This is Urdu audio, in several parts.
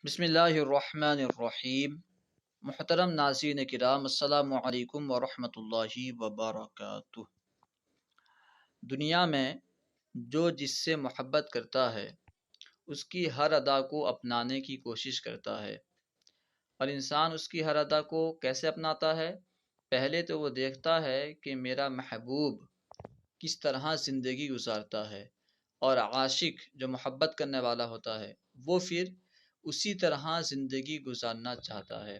بسم اللہ الرحمن الرحیم۔ محترم ناظرین کرام، السلام علیکم ورحمۃ اللہ وبرکاتہ۔ دنیا میں جو جس سے محبت کرتا ہے اس کی ہر ادا کو اپنانے کی کوشش کرتا ہے، اور انسان اس کی ہر ادا کو کیسے اپناتا ہے؟ پہلے تو وہ دیکھتا ہے کہ میرا محبوب کس طرح زندگی گزارتا ہے، اور عاشق جو محبت کرنے والا ہوتا ہے وہ پھر اسی طرح زندگی گزارنا چاہتا ہے۔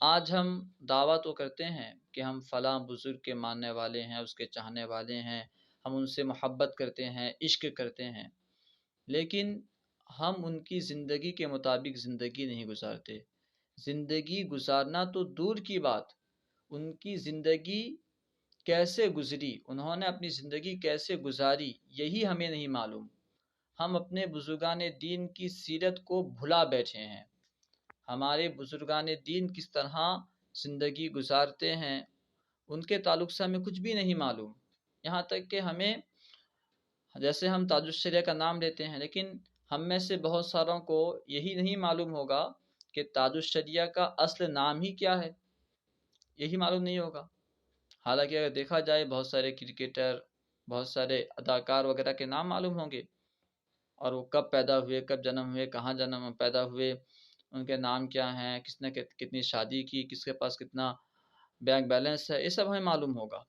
آج ہم دعویٰ تو کرتے ہیں کہ ہم فلاں بزرگ کے ماننے والے ہیں، اس کے چاہنے والے ہیں، ہم ان سے محبت کرتے ہیں، عشق کرتے ہیں، لیکن ہم ان کی زندگی کے مطابق زندگی نہیں گزارتے۔ زندگی گزارنا تو دور کی بات، ان کی زندگی کیسے گزری، انہوں نے اپنی زندگی کیسے گزاری، یہی ہمیں نہیں معلوم۔ ہم اپنے بزرگان دین کی سیرت کو بھلا بیٹھے ہیں۔ ہمارے بزرگان دین کس طرح زندگی گزارتے ہیں ان کے تعلق سے ہمیں کچھ بھی نہیں معلوم۔ یہاں تک کہ ہمیں، جیسے ہم تاج الشریعہ کا نام لیتے ہیں، لیکن ہم میں سے بہت ساروں کو یہی نہیں معلوم ہوگا کہ تاج الشریعہ کا اصل نام ہی کیا ہے، یہی معلوم نہیں ہوگا۔ حالانکہ اگر دیکھا جائے بہت سارے کرکٹر، بہت سارے اداکار وغیرہ کے نام معلوم ہوں گے، اور وہ کب پیدا ہوئے، کب جنم ہوئے، کہاں جنم پیدا ہوئے، ان کے نام کیا ہیں، کس نے کتنی شادی کی، کس کے پاس کتنا بینک بیلنس ہے، یہ سب ہمیں معلوم ہوگا۔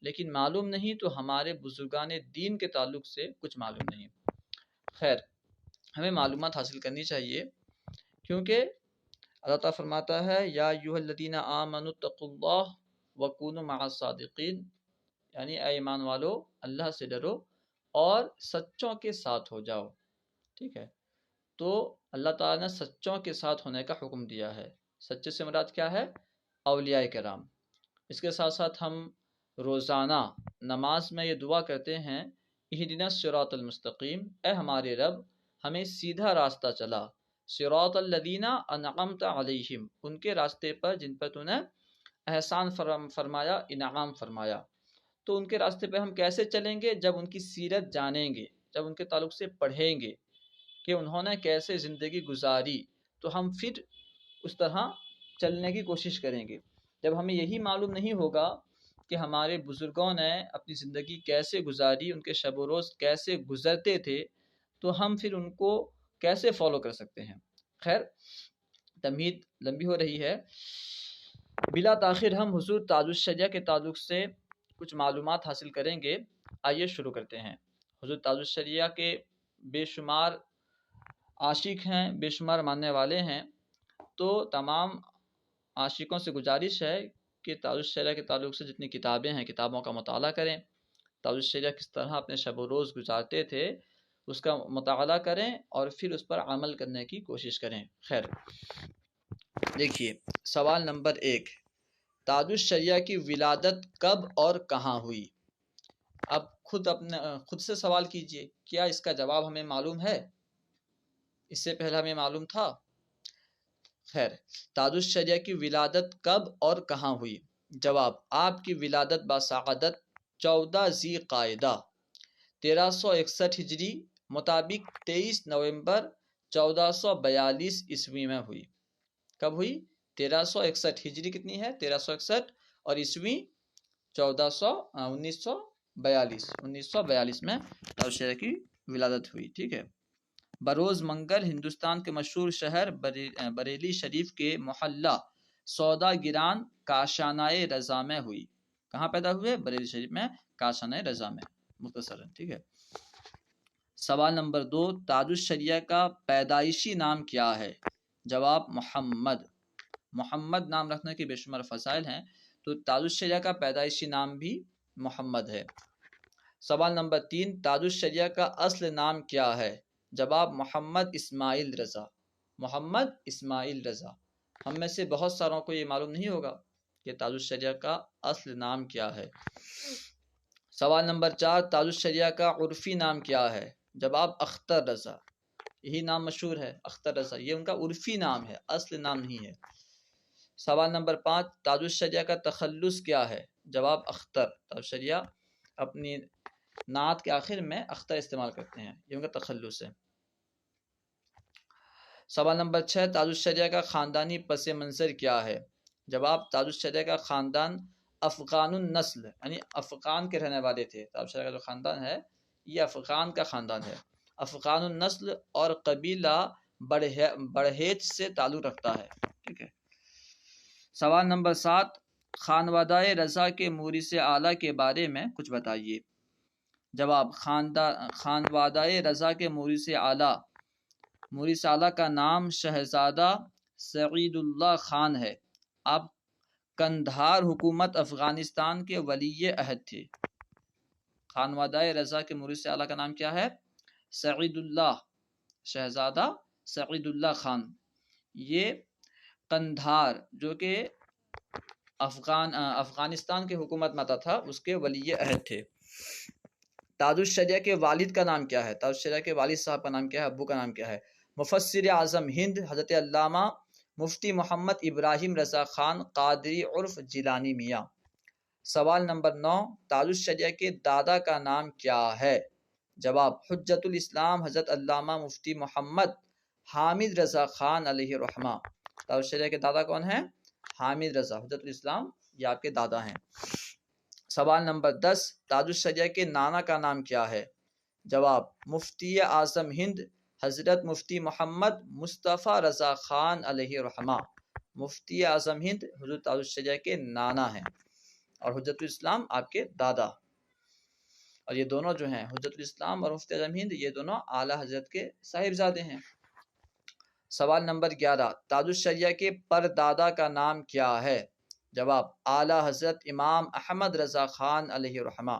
لیکن معلوم نہیں تو ہمارے بزرگان دین کے تعلق سے کچھ معلوم نہیں۔ خیر، ہمیں معلومات حاصل کرنی چاہیے، کیونکہ اللہ تعالیٰ فرماتا ہے یا ایھا الذین آمنوا اتقوا اللہ وکونوا مع الصادقین، یعنی اے ایمان والو اللہ سے ڈرو اور سچوں کے ساتھ ہو جاؤ۔ ٹھیک ہے، تو اللہ تعالیٰ نے سچوں کے ساتھ ہونے کا حکم دیا ہے۔ سچے سے مراد کیا ہے؟ اولیاء کرام۔ اس کے ساتھ ساتھ ہم روزانہ نماز میں یہ دعا کرتے ہیں، اہدنا الصراط المستقیم، اے ہمارے رب ہمیں سیدھا راستہ چلا، صراط الذین انعمت علیہم، ان کے راستے پر جن پر تو نے احسان فرمایا، انعام فرمایا۔ تو ان کے راستے پہ ہم کیسے چلیں گے؟ جب ان کی سیرت جانیں گے، جب ان کے تعلق سے پڑھیں گے کہ انہوں نے کیسے زندگی گزاری، تو ہم پھر اس طرح چلنے کی کوشش کریں گے۔ جب ہمیں یہی معلوم نہیں ہوگا کہ ہمارے بزرگوں نے اپنی زندگی کیسے گزاری، ان کے شب و روز کیسے گزرتے تھے، تو ہم پھر ان کو کیسے فالو کر سکتے ہیں؟ خیر، تمہید لمبی ہو رہی ہے، بلا تاخیر ہم حضور تاج الشریعہ کے تعلق سے کچھ معلومات حاصل کریں گے۔ آئیے شروع کرتے ہیں۔ حضور تاج الشریعہ کے بے شمار عاشق ہیں، بے شمار ماننے والے ہیں، تو تمام عاشقوں سے گزارش ہے کہ تاج الشریعہ کے تعلق سے جتنی کتابیں ہیں، کتابوں کا مطالعہ کریں۔ تاج الشریعہ کس طرح اپنے شب و روز گزارتے تھے اس کا مطالعہ کریں، اور پھر اس پر عمل کرنے کی کوشش کریں۔ خیر، دیکھیے سوال نمبر 1، تاج الشریعہ کی ولادت کب اور کہاں ہوئی؟ اب خود سے سوال کیجئے، کیا اس کا جواب ہمیں معلوم ہے؟ اس سے پہلے ہمیں معلوم تھا؟ خیر، تاج الشریعہ کی ولادت کب اور کہاں ہوئی؟ جواب، آپ کی ولادت باسعادت 14 ذی قعدہ 1361 ہجری مطابق 23 نومبر 1442 عیسوی میں ہوئی۔ کب ہوئی؟ 1361 ہجری کتنی ہے؟ 1361، اور عیسوی 1942 میں تاج الشریعہ کی ولادت ہوئی۔ ٹھیک ہے، بروز منگل ہندوستان کے مشہور شہر بریلی شریف کے محلہ سودا گران کاشانۂ رضا میں ہوئی۔ کہاں پیدا ہوئے؟ بریلی شریف میں، کاشانۂ رضا میں، مختصراً۔ ٹھیک ہے، سوال نمبر 2، تاج الشریعہ کا پیدائشی نام کیا ہے؟ جواب، محمد۔ محمد نام رکھنے کے بے شمار فضائل ہیں، تو تاج الشریعہ کا پیدائشی نام بھی محمد ہے۔ سوال نمبر 3، تاج الشریعہ کا اصل نام کیا ہے؟ جواب، محمد اسماعیل رضا۔ محمد اسماعیل رضا۔ ہم میں سے بہت ساروں کو یہ معلوم نہیں ہوگا کہ تاج الشریعہ کا اصل نام کیا ہے۔ سوال نمبر 4، تاج الشریعہ کا عرفی نام کیا ہے؟ جواب، اختر رضا۔ یہی نام مشہور ہے، اختر رضا، یہ ان کا عرفی نام ہے، اصل نام نہیں ہے۔ سوال نمبر 5، تاج الشریعہ کا تخلص کیا ہے؟ جواب، اختر۔ تاج الشریعہ اپنی نعت کے آخر میں اختر استعمال کرتے ہیں، یہ ان کا تخلص ہے۔ سوال نمبر 6، تاج الشریعہ کا خاندانی پس منظر کیا ہے؟ جواب، تاج الشریعہ کا خاندان افغان النسل یعنی افغان کے رہنے والے تھے۔ تاج الشریعہ کا جو خاندان ہے یہ افغان کا خاندان ہے، افغان النسل، اور قبیلہ بڑھیج سے تعلق رکھتا ہے، ٹھیک ہے۔ سوال نمبر 7، خانوادہ رضا کے مورث اعلیٰ کے بارے میں کچھ بتائیے۔ جواب، خانوادہ رضا کے مورث اعلیٰ کا نام شہزادہ سعید اللہ خان ہے۔ آپ قندھار حکومت افغانستان کے ولی عہد تھے۔ خانوادہ رضا کے مورث اعلیٰ کا نام کیا ہے؟ سعید اللہ، شہزادہ سعید اللہ خان۔ یہ قندھار جو کہ افغانستان کی حکومت میں آتا تھا اس کے ولی عہد تھے۔ تاج الشریعہ کے والد کا نام کیا ہے؟ تاج الشریعہ کے والد صاحب کا نام کیا ہے؟ ابو کا نام کیا ہے؟ مفسر اعظم ہند حضرت علامہ مفتی محمد ابراہیم رضا خان قادری عرف جیلانی میاں۔ سوال نمبر 9، تاج الشریعہ کے دادا کا نام کیا ہے؟ جواب، حجت الاسلام حضرت علامہ مفتی محمد حامد رضا خان علیہ رحمہ۔ تاج الشریعہ کے دادا کون ہیں؟ حامد رضا، حجت الاسلام یہ آپ کے دادا ہیں۔ سوال نمبر 10، تاج الشریعہ کے نانا کا نام کیا ہے؟ جواب، مفتی اعظم ہند حضرت مفتی محمد مصطفیٰ رضا خان علیہ رحمہ۔ مفتی اعظم ہند حضرت تاج الشریعہ کے نانا ہیں اور حجت الاسلام آپ کے دادا، اور یہ دونوں جو ہیں حجت الاسلام اور مفتی اعظم ہند یہ دونوں اعلیٰ حضرت کے صاحبزادے ہیں۔ سوال نمبر 11، تاج الشریعہ کے پردادا کا نام کیا ہے؟ جواب، اعلیٰ حضرت امام احمد رضا خان علیہ رحمہ۔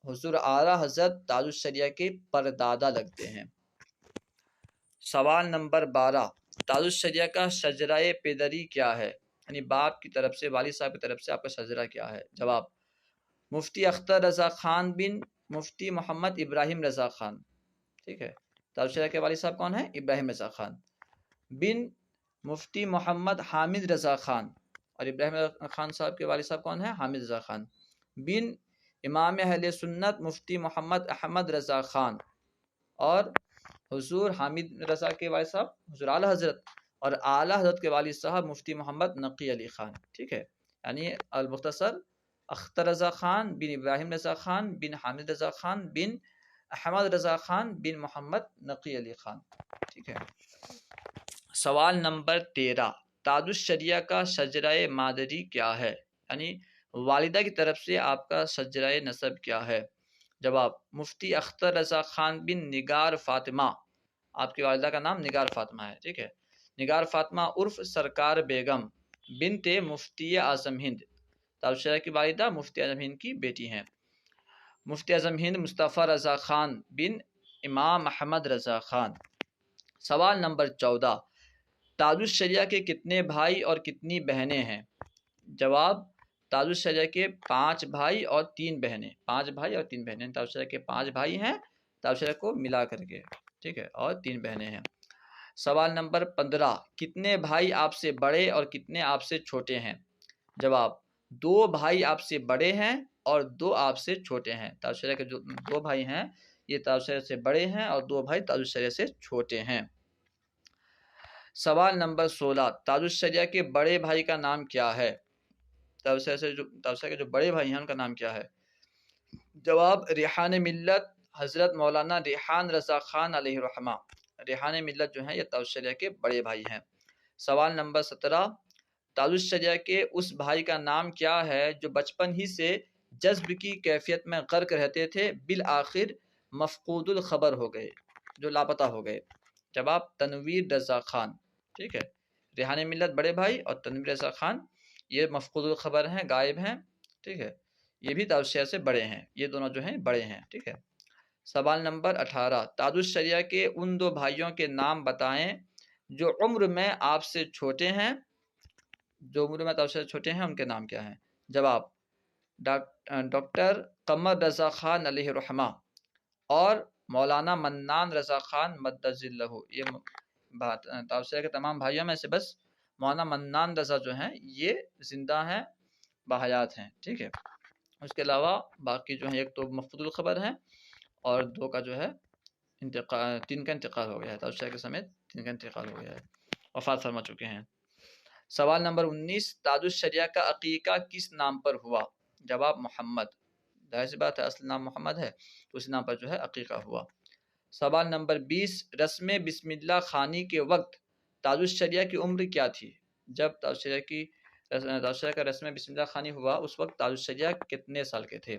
حضور اعلیٰ حضرت تاج الشریعہ کے پردادا لگتے ہیں۔ سوال نمبر 12، تاج الشریعہ کا شجرہ پدری کیا ہے؟ یعنی باپ کی طرف سے، والد صاحب کی طرف سے آپ کا شجرہ کیا ہے؟ جواب، مفتی اختر رضا خان بن مفتی محمد ابراہیم رضا خان، ٹھیک ہے۔ تاج الشریعہ کے والد صاحب کون ہیں؟ ابراہیم رضا خان بن مفتی محمد حامد رضا خان، اور ابراہیم خان صاحب کے والد صاحب کون ہیں؟ حامد رضا خان بن امام اہل سنت مفتی محمد احمد رضا خان، اور حضور حامد رضا کے والد صاحب حضور اعلیٰ حضرت، اور اعلیٰ حضرت کے والد صاحب مفتی محمد نقی علی خان، ٹھیک ہے۔ یعنی المختصر اختر رضا خان بن ابراہیم رضا خان بن حامد رضا خان بن احمد رضا خان بن محمد نقی علی خان، ٹھیک ہے۔ سوال نمبر 13، تاج الشریعہ کا شجرہ مادری کیا ہے؟ یعنی والدہ کی طرف سے آپ کا شجرہ نسب کیا ہے؟ جواب، مفتی اختر رضا خان بن نگار فاطمہ۔ آپ کی والدہ کا نام نگار فاطمہ ہے، ٹھیک ہے۔ نگار فاطمہ عرف سرکار بیگم بنت مفتی اعظم ہند۔ تاج الشریعہ کی والدہ مفتی اعظم ہند کی بیٹی ہیں۔ مفتی اعظم ہند مصطفیٰ رضا خان بن امام احمد رضا خان۔ سوال نمبر 14، تاج الشریعہ کے کتنے بھائی اور کتنی بہنیں ہیں؟ جواب، تاج الشریعہ کے 5 بھائی اور 3 بہنیں، 5 بھائی اور 3 بہنیں۔ تاج الشریعہ کے 5 بھائی ہیں تاج الشریعہ کو ملا کر کے، ٹھیک ہے، اور 3 بہنیں ہیں۔ سوال نمبر 15، کتنے بھائی آپ سے بڑے اور کتنے آپ سے چھوٹے ہیں؟ جواب، 2 بھائی آپ سے بڑے ہیں اور 2 آپ سے چھوٹے ہیں۔ تاج الشریعہ کے جو 2 بھائی ہیں یہ تاج الشریعہ سے بڑے ہیں اور 2 بھائی تاج الشریعہ سے چھوٹے ہیں۔ سوال نمبر 16، تاج الشریعہ کے بڑے بھائی کا نام کیا ہے؟ تاج الشریعہ کے جو بڑے بھائی ہیں ان کا نام کیا ہے؟ جواب، ریحان ملت حضرت مولانا ریحان رضا خان علیہ رحمہ۔ ریحان ملت جو ہیں یہ تاج الشریعہ کے بڑے بھائی ہیں۔ سوال نمبر 17، تاج الشریعہ کے اس بھائی کا نام کیا ہے جو بچپن ہی سے جذب کی کیفیت میں غرق رہتے تھے، بالآخر مفقود الخبر ہو گئے، جو لاپتہ ہو گئے؟ جواب، تنویر رضا خان، ٹھیک ہے۔ ریحان ملت بڑے بھائی اور تنویر رضا خان یہ مفقود الخبر ہیں، غائب ہیں، ٹھیک ہے۔ یہ بھی تاج الشریعہ سے بڑے ہیں، یہ دونوں جو ہیں بڑے ہیں، ٹھیک ہے۔ سوال نمبر 18، تاج الشریعہ کے ان 2 بھائیوں کے نام بتائیں جو عمر میں آپ سے چھوٹے ہیں، جو عمر میں تاج الشریعہ سے چھوٹے ہیں ان کے نام کیا ہیں؟ جواب، ڈاکٹر قمر رضا خان علیہ رحمہ اور مولانا منان رضا خان مدد ذلہ۔ یہ تاج الشریعہ کے تمام بھائیوں میں سے بس مولانا منان رضا جو ہیں یہ زندہ ہیں، باحیات ہیں، ٹھیک ہے۔ اس کے علاوہ باقی جو ہیں ایک تو مفقود الخبر ہیں اور 2 کا جو ہے 3 کا انتقال ہو گیا ہے، تاج الشریعہ کے سمیت جن کا انتقال ہو گیا ہے، وفات فرما چکے ہیں۔ سوال نمبر 19، تاج الشریعہ کا عقیقہ کس نام پر ہوا؟ جواب محمد، ظاہر سی بات ہے اصل نام محمد ہے تو اس نام پر جو ہے عقیقہ ہوا۔ سوال نمبر 20، رسم بسم اللہ خوانی کے وقت تاج الشریعہ کی عمر کیا تھی؟ جب تاج الشریعہ کا رسم بسم اللہ خوانی ہوا اس وقت تاج الشریعہ کتنے سال کے تھے؟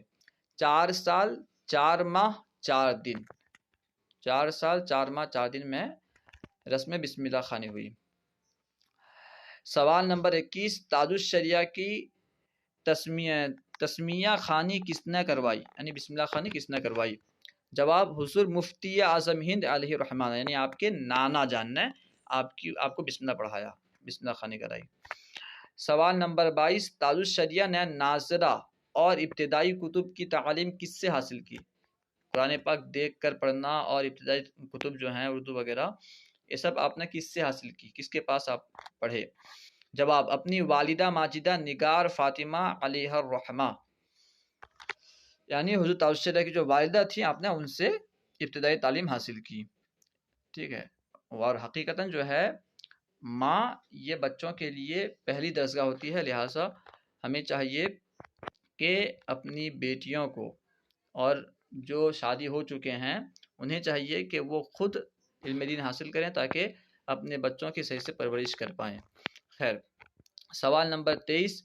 4 سال 4 ماہ 4 دن، 4 سال 4 ماہ 4 دن میں رسم بسم اللہ خوانی ہوئی۔ سوال نمبر 21، تاج الشریعہ کی تسمیہ خوانی کس نے کروائی؟ یعنی بسم اللہ خوانی کس نے کروائی؟ جواب حضور مفتی اعظم ہند علیہ الرحمٰن، یعنی آپ کے نانا جان نے آپ کو بسم اللہ پڑھایا، بسم اللہ خوانی کرائی۔ سوال نمبر 22، تاج الشریعہ نے ناظرہ اور ابتدائی کتب کی تعلیم کس سے حاصل کی؟ قرآن پاک دیکھ کر پڑھنا اور ابتدائی کتب جو ہیں اردو وغیرہ یہ سب آپ نے کس سے حاصل کی، کس کے پاس آپ پڑھے؟ جواب اپنی والدہ ماجدہ نگار فاطمہ علیہ الرحمہ، یعنی حضور تاج الشریعہ کی جو والدہ تھیں آپ نے ان سے ابتدائی تعلیم حاصل کی، ٹھیک ہے۔ اور حقیقتاً جو ہے ماں یہ بچوں کے لیے پہلی درسگاہ ہوتی ہے، لہٰذا ہمیں چاہیے کہ اپنی بیٹیوں کو اور جو شادی ہو چکے ہیں انہیں چاہیے کہ وہ خود علم دین حاصل کریں تاکہ اپنے بچوں کی صحیح سے پرورش کر پائیں۔ خیر، سوال نمبر 23،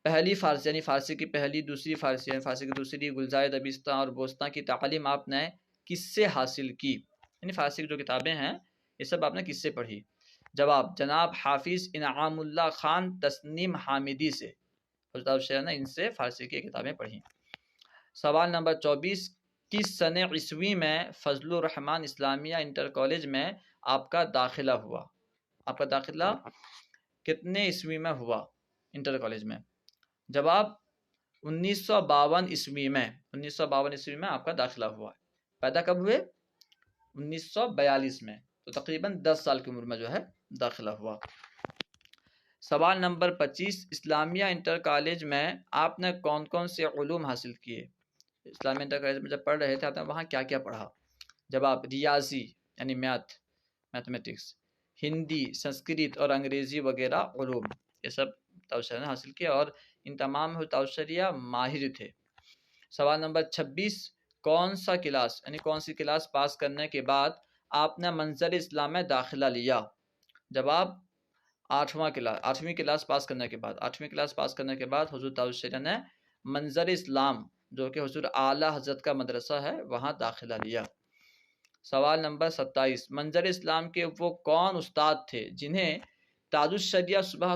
پہلی فارسی یعنی فارسی کی پہلی، دوسری فارسی یعنی فارسی کی دوسری، گلزائے دبستہ اور بوستہ کی تعلیم آپ نے کس سے حاصل کی؟ یعنی فارسی کی جو کتابیں ہیں یہ سب آپ نے کس سے پڑھی؟ جواب جناب حافظ انعام اللہ خان تسنیم حامدی سے، حضرت الشریعہ نے ان سے فارسی کی کتابیں پڑھی۔ سوال نمبر 24، کس سنہ عیسوی میں فضل الرحمن اسلامیہ انٹر کالج میں آپ کا داخلہ ہوا؟ آپ کا داخلہ کتنے عیسوی میں ہوا انٹر کالج میں؟ جواب 1952 عیسوی میں، 1952 عیسوی میں آپ کا داخلہ ہوا۔ پیدا کب ہوئے؟ 1942 میں، تو تقریباً 10 سال کی عمر میں جو ہے داخلہ ہوا۔ سوال نمبر 25، اسلامیہ انٹر کالج میں آپ نے کون کون سے علوم حاصل کیے؟ اسلامیہ انٹر کالج میں جب پڑھ رہے تھے آپ نے وہاں کیا کیا پڑھا؟ جواب ریاضی یعنی میتھمیٹکس، ہندی، سنسکرت اور انگریزی وغیرہ علوم، یہ سب تاج الشریعہ نے حاصل کیا اور ان تمام میں تاج الشریعہ ماہر تھے۔ سوال نمبر 26، کون سا کلاس یعنی کون سی کلاس پاس کرنے کے بعد آپ نے منظر اسلام میں داخلہ لیا؟ جواب 8ویں کلاس پاس کرنے کے بعد، 8ویں کلاس پاس کرنے کے بعد حضور تاج الشریعہ نے منظر اسلام جو کہ حضور اعلیٰ حضرت کا مدرسہ ہے وہاں داخلہ لیا۔ سوال نمبر 27، منظر اسلام کے وہ کون استاد تھے جنہیں تاج الشریعہ صبح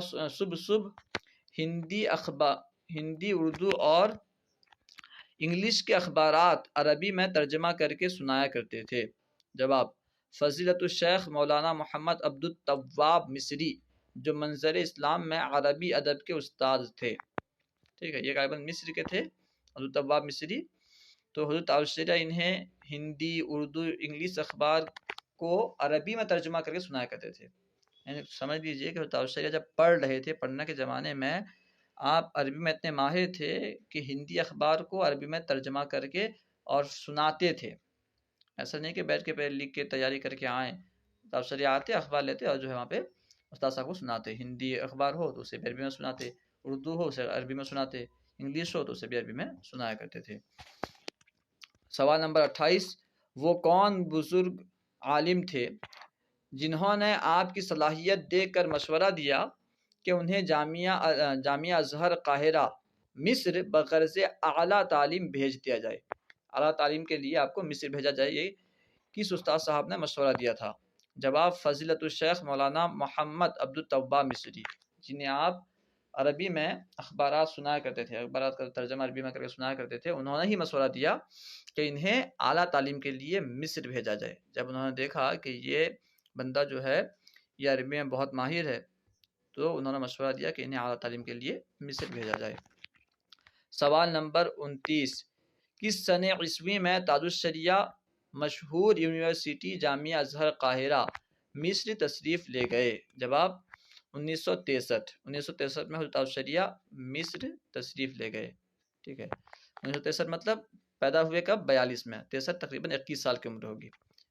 ہندی اردو اور انگلش کے اخبارات عربی میں ترجمہ کر کے سنایا کرتے تھے؟ جواب فضیلت الشیخ مولانا محمد عبد التواب مصری جو منظر اسلام میں عربی ادب کے استاد تھے، ٹھیک ہے، یہ غالباً مصر کے تھے عبد التواب مصری۔ تو حضرت تاج الشریعہ انہیں ہندی اردو انگلش اخبار کو عربی میں ترجمہ کر کے سنایا کرتے تھے، یعنی سمجھ لیجیے کہ حضرت تاج الشریعہ جب پڑھ رہے تھے، پڑھنے کے زمانے میں آپ عربی میں اتنے ماہر تھے کہ ہندی اخبار کو عربی میں ترجمہ کر کے اور سناتے تھے۔ ایسا نہیں کہ بیٹھ کے پہلے لکھ کے تیاری کر کے آئیں، تاج الشریعہ آتے اخبار لیتے اور جو ہے وہاں پہ استاد صاحب کو سناتے، ہندی اخبار ہو تو اسے بھی عربی میں سناتے، اردو ہو اسے عربی میں سناتے، انگلش ہو تو اسے بھی عربی میں سنایا کرتے تھے۔ سوال نمبر 28، وہ کون بزرگ عالم تھے جنہوں نے آپ کی صلاحیت دیکھ کر مشورہ دیا کہ انہیں جامعہ ازہر قاہرہ مصر بغرض اعلیٰ تعلیم بھیج دیا جائے؟ اعلیٰ تعلیم کے لیے آپ کو مصر بھیجا جائے، یہ کس استاد صاحب نے مشورہ دیا تھا؟ جواب فضیلت الشیخ مولانا محمد عبد التواب مصری، جنہیں آپ عربی میں اخبارات سنایا کرتے تھے، اخبارات کا ترجمہ عربی میں کر کے سنایا کرتے تھے، انہوں نے ہی مشورہ دیا کہ انہیں اعلیٰ تعلیم کے لیے مصر بھیجا جائے۔ جب انہوں نے دیکھا کہ یہ بندہ جو ہے یہ عربی میں بہت ماہر ہے تو انہوں نے مشورہ دیا کہ انہیں اعلیٰ تعلیم کے لیے مصر بھیجا جائے۔ سوال نمبر 29، کس سنہ عیسوی میں تاج الشریعہ مشہور یونیورسٹی جامعہ ازہر قاہرہ مصر تشریف لے گئے؟ جواب 1963 میں حضرت تاج الشریعہ مصر تشریف لے گئے، ٹھیک ہے۔ 1963 مطلب پیدا ہوئے کب؟ 42 میں، 63 تقریباً 21 سال کی عمر ہوگی،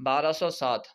1207।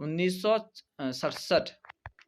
1967,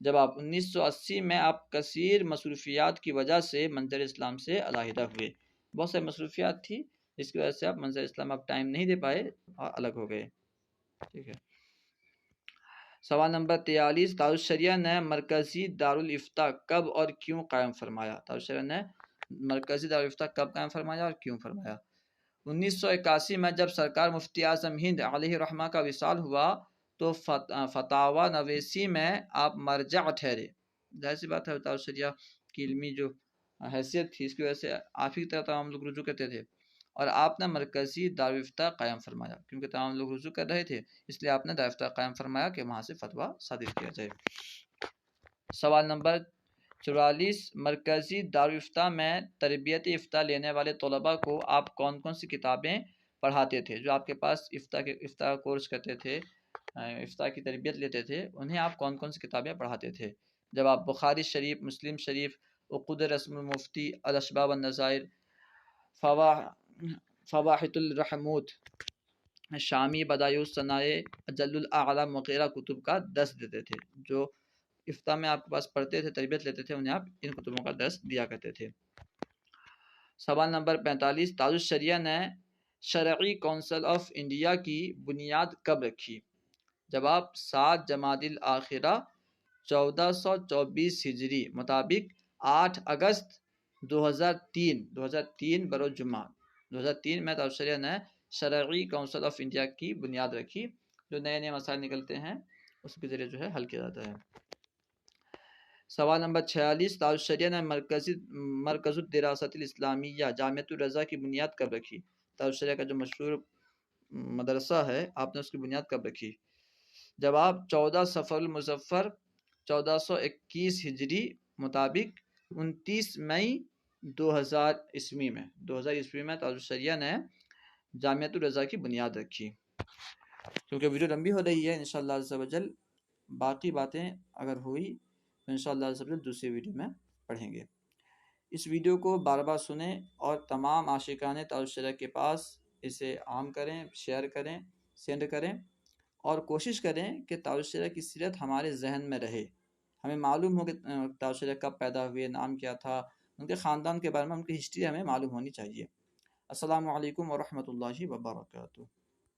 جب آپ 1980 میں آپ کثیر مصروفیات کی وجہ سے منظر اسلام سے علیحدہ ہوئے، بہت ساری مصروفیات تھی جس کی وجہ سے آپ منظر اسلام آپ ٹائم نہیں دے پائے اور الگ ہو گئے. ٹھیک ہے. سوال نمبر 43، دارالشریعہ نے مرکزی دارالافتاء کب اور کیوں قائم فرمایا؟ دارالشریعہ نے مرکزی دارالافتاء کب قائم فرمایا اور کیوں فرمایا؟ 1981 میں جب سرکار مفتی اعظم ہند علیہ رحمہ کا وصال ہوا تو فتاوی نویسی میں آپ مرجع ٹھہرے. ظاہر سی بات ہے دارالشریعہ کی علمی جو حیثیت تھی اس کی وجہ سے آپ ہی کی طرح تمام لوگ رجوع کرتے تھے، اور آپ نے مرکزی دارالافتاء قائم فرمایا کیونکہ تمام لوگ رجوع کر رہے تھے، اس لیے آپ نے دارالافتاء قائم فرمایا کہ وہاں سے فتویٰ صادر کیا جائے. سوال نمبر 44، مرکزی دارالافتاء میں تربیت افتاء لینے والے طلباء کو آپ کون کون سی کتابیں پڑھاتے تھے؟ جو آپ کے پاس افتاء کورس کرتے تھے، افتاء کی تربیت لیتے تھے، انہیں آپ کون کون سی کتابیں پڑھاتے تھے؟ جواب: بخاری شریف، مسلم شریف، عقود رسم المفتی، الاشباب والنظائر، فواحت الرحمود، شامی بدایع الصنائع، اجل الاعلام وغیرہ کتب کا درس دیتے تھے. جو افتاء میں آپ کے پاس پڑھتے تھے، تربیت لیتے تھے، انہیں آپ ان کتبوں کا درس دیا کرتے تھے. سوال نمبر 45، تاج الشریعہ نے شرعی کونسل آف انڈیا کی بنیاد کب رکھی؟ جواب: 7 جمادی الاخرہ 1424 ہجری مطابق 8 اگست 2003 بروز جمعہ 2003 میں تاج الشریعہ نے شرعی کونسل آف انڈیا کی بنیاد رکھی. جو نئے نئے مسائل نکلتے ہیں اس کے ذریعے جو ہے حل کیا جاتا ہے. سوال نمبر 46، تاج الشریعہ نے مرکز الدراسات الاسلامیہ جامعۃ الرضا کی بنیاد کب رکھی؟ تاج الشریعہ کا جو مشہور مدرسہ ہے آپ نے اس کی بنیاد کب رکھی؟ جواب: 14 صفر المظفر 1421 ہجری مطابق 29 مئی 2000 عیسوی میں تاج الشریعہ نے جامعۃ الرضا کی بنیاد رکھی. کیونکہ ویڈیو لمبی ہو رہی ہے، انشاءاللہ عز و جل باقی باتیں اگر ہوئی تو انشاءاللہ عز و جل دوسری ویڈیو میں پڑھیں گے. اس ویڈیو کو بار بار سنیں اور تمام عاشقان تاج الشریعہ کے پاس اسے عام کریں، شیئر کریں، سینڈ کریں، اور کوشش کریں کہ تاج الشریعہ کی سیرت ہمارے ذہن میں رہے. ہمیں معلوم ہو کہ تاج الشریعہ کب پیدا ہوئے، نام کیا تھا، ان کے خاندان کے بارے میں ان کی ہسٹری ہمیں معلوم ہونی چاہیے. السلام علیکم ورحمۃ اللہ وبرکاتہ.